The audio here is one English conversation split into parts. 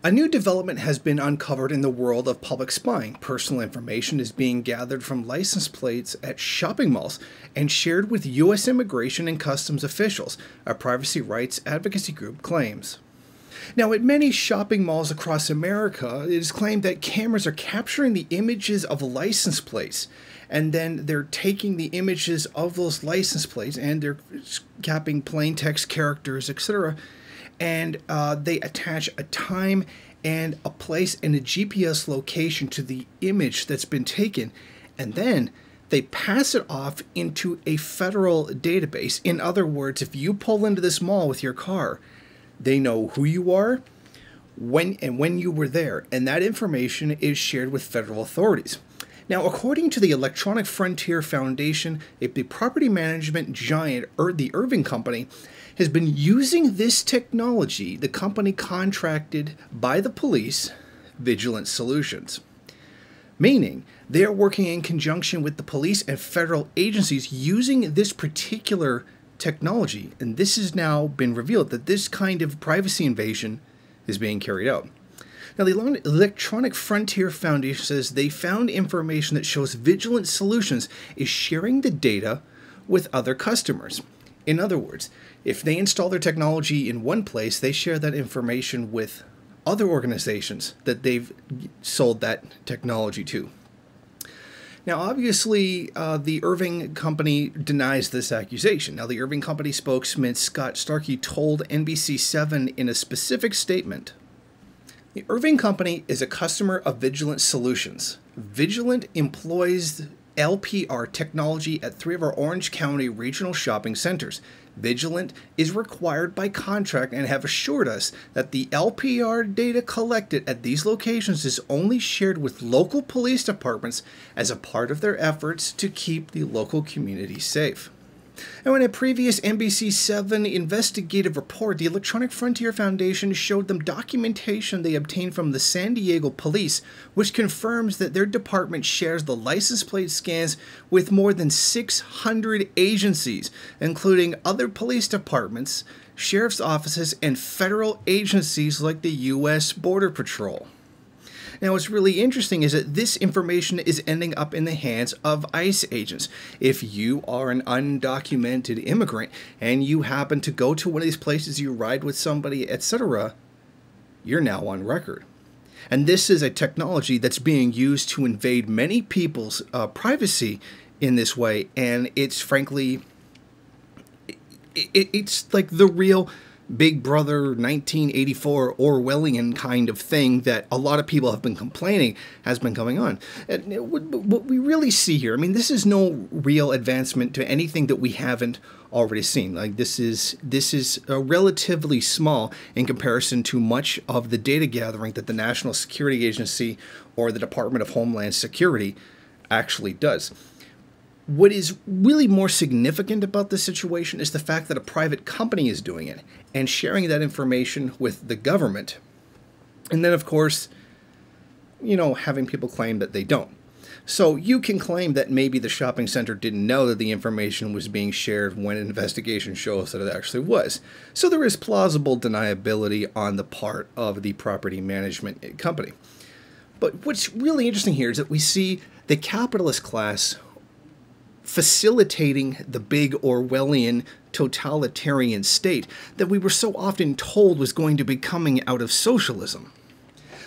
A new development has been uncovered in the world of public spying. Personal information is being gathered from license plates at shopping malls and shared with U.S. immigration and customs officials, a privacy rights advocacy group claims. Now, at many shopping malls across America, it is claimed that cameras are capturing the images of license plates, and then they're taking the images of those license plates and they're capping plain text characters, etc., and they attach a time and a place and a GPS location to the image that's been taken, and then they pass it off into a federal database. In other words, if you pull into this mall with your car, they know who you are, when you were there, and that information is shared with federal authorities. Now, according to the Electronic Frontier Foundation, the property management giant, the Irving Company, has been using this technology, the company contracted by the police, Vigilant Solutions. Meaning, they are working in conjunction with the police and federal agencies using this particular technology. And this has now been revealed that this kind of privacy invasion is being carried out. Now, the Electronic Frontier Foundation says they found information that shows Vigilant Solutions is sharing the data with other customers. In other words, if they install their technology in one place, they share that information with other organizations that they've sold that technology to. Now, obviously, the Irving Company denies this accusation. Now, the Irving Company spokesman Scott Starkey told NBC7 in a specific statement, "The Irving Company is a customer of Vigilant Solutions. Vigilant employs LPR technology at 3 of our Orange County regional shopping centers. Vigilant is required by contract and have assured us that the LPR data collected at these locations is only shared with local police departments as a part of their efforts to keep the local community safe." Now, in a previous NBC7 investigative report, the Electronic Frontier Foundation showed them documentation they obtained from the San Diego police, which confirms that their department shares the license plate scans with more than 600 agencies, including other police departments, sheriff's offices, and federal agencies like the U.S. Border Patrol. Now, what's really interesting is that this information is ending up in the hands of ICE agents. If you are an undocumented immigrant and you happen to go to one of these places, you ride with somebody, etc., you're now on record. And this is a technology that's being used to invade many people's privacy in this way, and it's frankly, it's like the real Big Brother 1984 Orwellian kind of thing that a lot of people have been complaining has been going on. And what we really see here, I mean, this is no real advancement to anything that we haven't already seen. Like this is relatively small in comparison to much of the data gathering that the National Security Agency or the Department of Homeland Security actually does. What is really more significant about this situation is the fact that a private company is doing it and sharing that information with the government. And then, of course, having people claim that they don't. So you can claim that maybe the shopping center didn't know that the information was being shared when an investigation shows that it actually was. So there is plausible deniability on the part of the property management company. But what's really interesting here is that we see the capitalist class facilitating the big Orwellian totalitarian state that we were so often told was going to be coming out of socialism.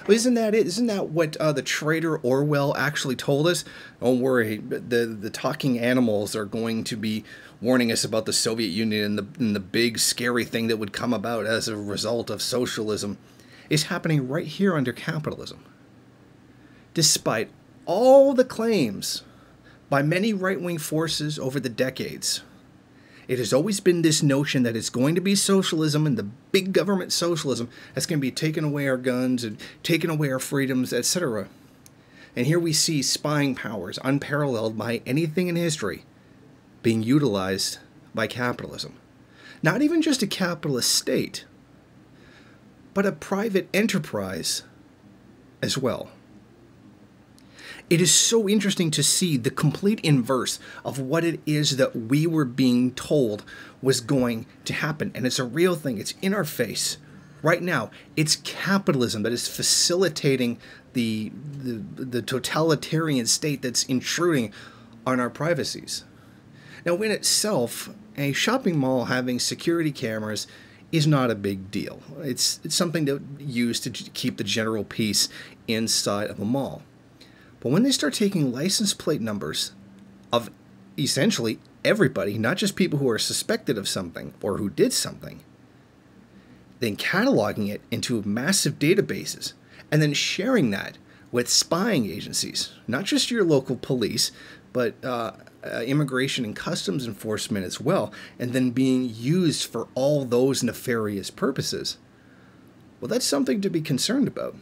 Well, isn't that it? Isn't that what the traitor Orwell actually told us? Don't worry, the talking animals are going to be warning us about the Soviet Union and the big scary thing that would come about as a result of socialism is happening right here under capitalism. Despite all the claims by many right-wing forces over the decades, it has always been this notion that it's going to be socialism and the big government socialism that's going to be taking away our guns and taking away our freedoms, etc. And here we see spying powers unparalleled by anything in history being utilized by capitalism. Not even just a capitalist state, but a private enterprise as well. It is so interesting to see the complete inverse of what it is that we were being told was going to happen. And it's a real thing. It's in our face Right now, it's capitalism that is facilitating the totalitarian state that's intruding on our privacies. Now, in itself, a shopping mall having security cameras is not a big deal. It's something to use to keep the general peace inside of a mall. But when they start taking license plate numbers of essentially everybody, not just people who are suspected of something or who did something, then cataloging it into massive databases, and then sharing that with spying agencies, not just your local police, but immigration and customs enforcement as well, and then being used for all those nefarious purposes. Well, that's something to be concerned about.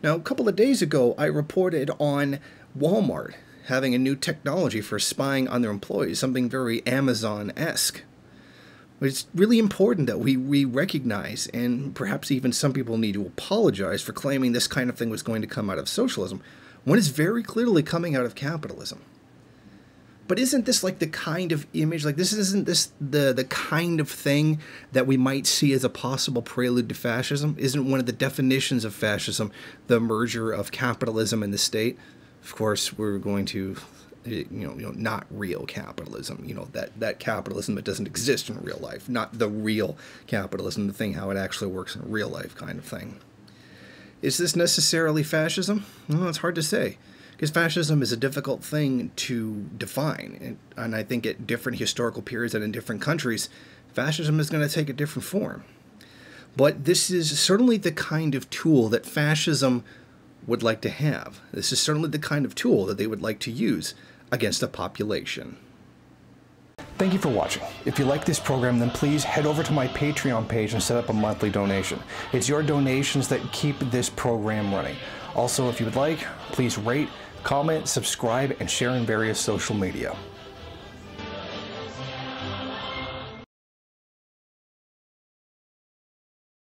Now, a couple of days ago, I reported on Walmart having a new technology for spying on their employees, something very Amazon-esque. It's really important that we recognize, and perhaps even some people need to apologize for claiming this kind of thing was going to come out of socialism, when it's very clearly coming out of capitalism. But isn't this like the kind of image, like isn't this the kind of thing that we might see as a possible prelude to fascism? Isn't one of the definitions of fascism the merger of capitalism and the state? Of course, we're going to, not real capitalism, that capitalism that doesn't exist in real life, not the real capitalism, the thing how it actually works in real life kind of thing. Is this necessarily fascism? Well, it's hard to say, because fascism is a difficult thing to define, and I think at different historical periods and in different countries, fascism is going to take a different form. But this is certainly the kind of tool that fascism would like to have. This is certainly the kind of tool that they would like to use against a population. Thank you for watching. If you like this program, then please head over to my Patreon page and set up a monthly donation. It's your donations that keep this program running. Also, if you would like, please rate, comment, subscribe, and share in various social media.